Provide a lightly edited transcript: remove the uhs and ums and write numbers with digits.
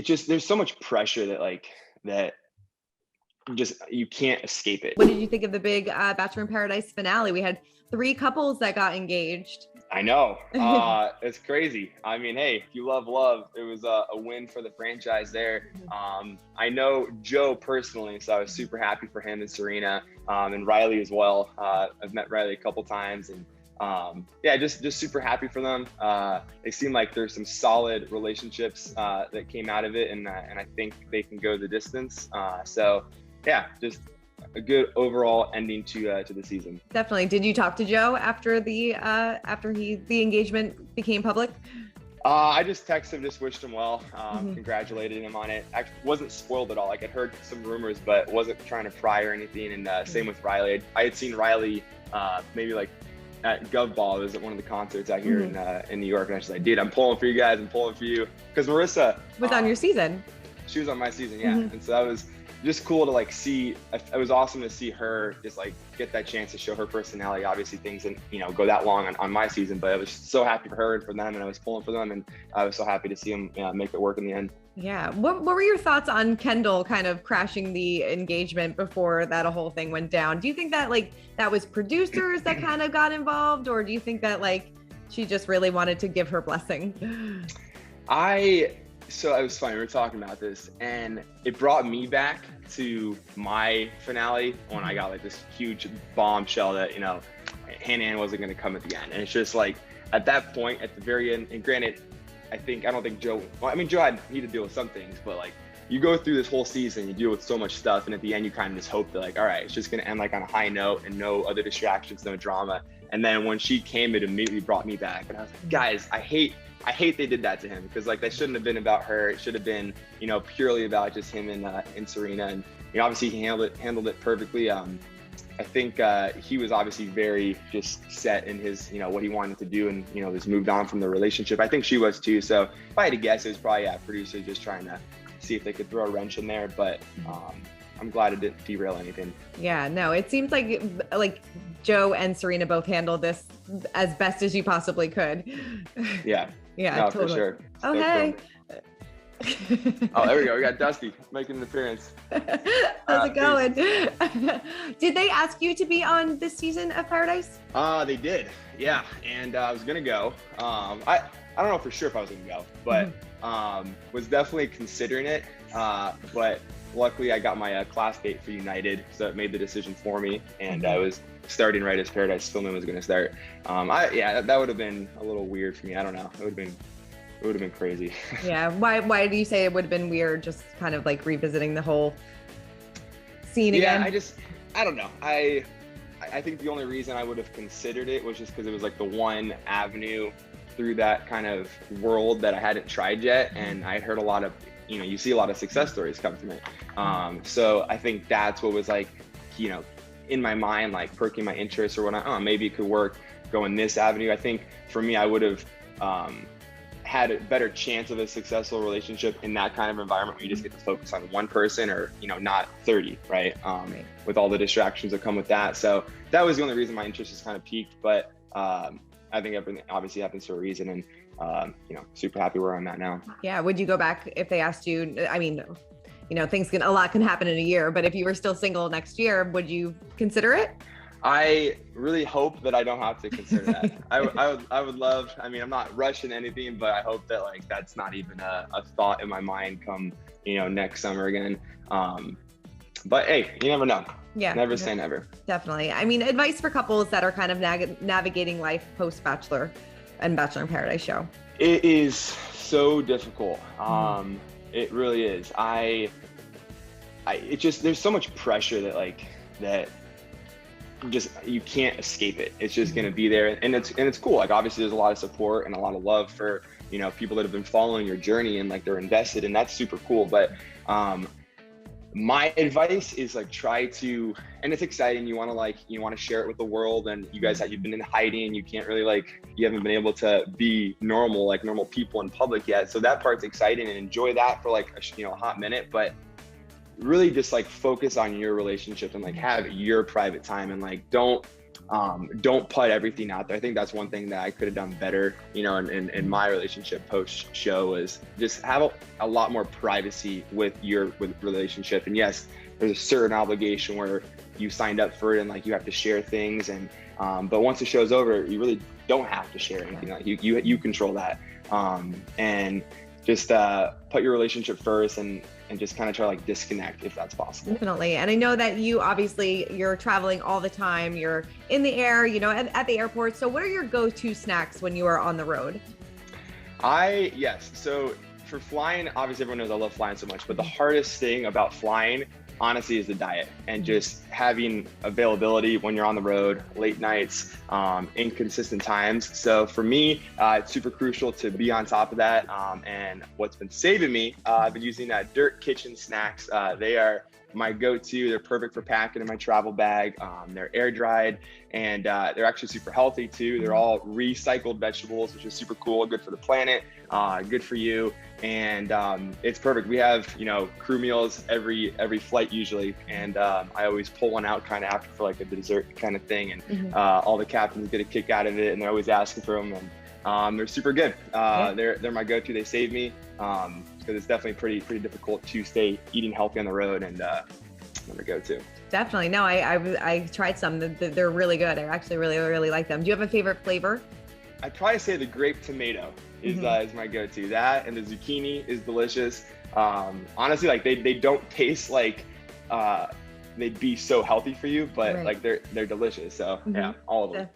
it just, there's so much pressure that that you can't escape it. What did you think of the big Bachelor in Paradise finale? We had 3 couples that got engaged. I know. It's crazy. I mean, hey, if you love love, it was a win for the franchise there. I know Joe personally, so I was super happy for him and Serena, and Riley as well. I've met Riley a couple times, and yeah, just super happy for them. They seem like there's some solid relationships that came out of it, and I think they can go the distance. So yeah, just a good overall ending to the season. Definitely. Did you talk to Joe after the engagement became public? I just texted him, just wished him well, congratulated him on it. Actually, wasn't spoiled at all. Like, I'd heard some rumors, but wasn't trying to pry or anything. And same with Riley. I had seen Riley maybe like at Gov Ball. It was at one of the concerts out here in New York, and I was like, dude, I'm pulling for you guys. I'm pulling for you, because Marissa was on your season. She was on my season, yeah. And so that was just cool to like see. It was awesome to see her just like get that chance to show her personality. Obviously things didn't, go that long on my season, but I was so happy for her and for them, and I was pulling for them, and I was so happy to see them make it work in the end. Yeah. What were your thoughts on Kendall kind of crashing the engagement before that whole thing went down? Do you think that that was producers that kind of got involved, or do you think that she just really wanted to give her blessing? So it was funny, we were talking about this, and it brought me back to my finale when I got this huge bombshell that, Hannah wasn't going to come at the end. And it's just at that point, at the very end, and granted, I don't think Joe had to deal with some things, but you go through this whole season, you deal with so much stuff, and at the end, you kind of just hope that all right, it's just going to end on a high note and no other distractions, no drama. And then when she came, it immediately brought me back. And I was like, guys, I hate they did that to him, because that shouldn't have been about her. It should have been, purely about just him and Serena. And obviously he handled it perfectly. I think he was obviously very just set in his, what he wanted to do, and just moved on from the relationship. I think she was too. So if I had to guess, it was probably producers just trying to see if they could throw a wrench in there. But I'm glad it didn't derail anything. Yeah, no, it seems like Joe and Serena both handled this as best as you possibly could. Yeah. Yeah, no, totally. for sure. Oh, hey. Oh, there we go. We got Dusty making an appearance. How's it going? Did they ask you to be on this season of Paradise? They did. Yeah. And I was going to go. I don't know for sure if I was going to go, but was definitely considering it. But luckily I got my class date for United, so it made the decision for me. And I was starting right as Paradise filming was going to start. That would have been a little weird for me. I don't know. It would have been crazy. Yeah. Why do you say it would have been weird? Just kind of revisiting the whole scene again? Yeah, I don't know. I think the only reason I would have considered it was just because it was the one avenue through that kind of world that I hadn't tried yet. And I heard a lot of, you see a lot of success stories come from it. So I think that's what was in my mind, perking my interest, or when maybe it could work going this avenue. I think for me, I would have had a better chance of a successful relationship in that kind of environment where you just get to focus on one person, or not 30, right? With all the distractions that come with that. So that was the only reason my interest is kind of peaked. But I think everything obviously happens for a reason, and super happy where I'm at now. Yeah. Would you go back if they asked you? I mean, a lot can happen in a year, but if you were still single next year, would you consider it? I really hope that I don't have to consider that. I would love, I'm not rushing anything, but I hope that that's not even a thought in my mind come, next summer again. But hey, you never know. Yeah. Never say never. Definitely. Advice for couples that are kind of navigating life post-Bachelor and Bachelor in Paradise show. It is so difficult. It really is. There's so much pressure that just, you can't escape it. It's just going to be there. And it's cool. Obviously there's a lot of support and a lot of love for, people that have been following your journey, and they're invested, and that's super cool. But, my advice is try to, and it's exciting. You want to share it with the world, and you guys you've been in hiding. You can't really you haven't been able to be normal people in public yet. So that part's exciting, and enjoy that for a hot minute, but really just focus on your relationship and have your private time, and don't don't put everything out there. I think that's one thing that I could have done better, you know, in my relationship post show, is just have a lot more privacy with your relationship. And yes, there's a certain obligation where you signed up for it and like you have to share things, and but once the show's over, you really don't have to share anything. Like you control that, and just put your relationship first, and just kind of try to like disconnect if that's possible. Definitely. And I know that you're traveling all the time. You're in the air, you know, at the airport. So what are your go-to snacks when you are on the road? Yes. So for flying, obviously everyone knows I love flying so much, but the hardest thing about flying, honestly, is the diet, and just having availability when you're on the road, late nights, inconsistent times. So for me, it's super crucial to be on top of that. And what's been saving me, I've been using Dirt Kitchen snacks. They are my go-to. They're perfect for packing in my travel bag. They're air dried, and they're actually super healthy too. They're all recycled vegetables, which is super cool, good for the planet, good for you. And it's perfect. We have, you know, crew meals every flight usually, and I always pull one out kind of after for like a dessert kind of thing, and all the captains get a kick out of it, and they're always asking for them, and they're super good. They're my go-to. They save me because it's definitely pretty difficult to stay eating healthy on the road, and they're my go-to. Definitely. No, I tried some. They're really good. I actually really like them. Do you have a favorite flavor? I'd probably say the grape tomato is my go-to. That and the zucchini is delicious. Honestly, like they don't taste like they'd be so healthy for you, but like they're delicious. So yeah, all of them.